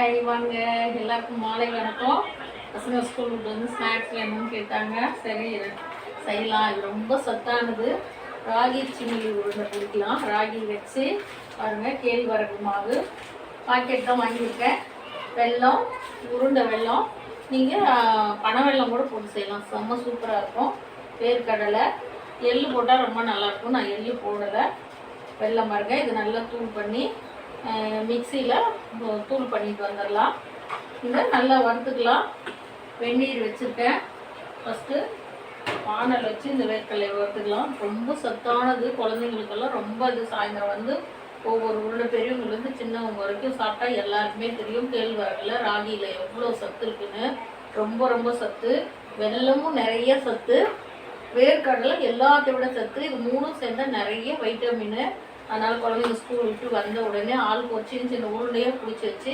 Hi வாங்க, எல்லாருக்கும் மாலை வணக்கம். பசங்க ஸ்கூல் விட்டு வந்து ஸ்நாக்ஸ் வேணும்னு கேட்டாங்க. சரி செய்யலாம். இது ரொம்ப சத்தானது. ராகி சிமிலி உருண்டை பிடிக்கலாம். ராகி வச்சு பாருங்கள். கேழ்வரகு மாவு பாக்கெட் தான் வாங்கியிருக்கேன். வெல்லம், உருண்டை வெல்லம், நீங்கள் பனை வெல்லம் கூட போட்டு செய்யலாம். செம்ம சூப்பராக இருக்கும். வேர்க்கடலை, எள்ளு போட்டால் ரொம்ப நல்லாயிருக்கும். நான் எள்ளு போடலை, வெல்லம் பாருங்க. இது நல்லா தூள் பண்ணி மிக்சியில் தூள் பண்ணிட்டு வந்துடலாம். இதை நல்லா வறுத்துக்கலாம். வெந்நீர் வச்சுருக்கேன். ஃபஸ்ட்டு வானல் வச்சு இந்த வேர்க்கடலையை வறுத்துக்கலாம். ரொம்ப சத்தானது. குழந்தைங்களுக்கெல்லாம் ரொம்ப இது சாயந்தரம் வந்து ஒவ்வொரு உருண்டை பெரியவங்கலேருந்து சின்னவங்க வரைக்கும் சாப்பிட்டா எல்லாருக்குமே தெரியும். கேழ்வரகுல ராகியில் எவ்வளோ சத்து இருக்குன்னு. ரொம்ப ரொம்ப சத்து. வெல்லமும் நிறைய சத்து. வேர்க்கடலை எல்லாத்தையும் விட சத்து. இது மூணும் சேர்ந்தால் நிறைய வைட்டமின். அதனால் குழந்தைங்க ஸ்கூல் விட்டு வந்த உடனே ஆளுக்கு ஒரு சின்ன சின்ன உருண்டையாக பிடிச்சி வச்சு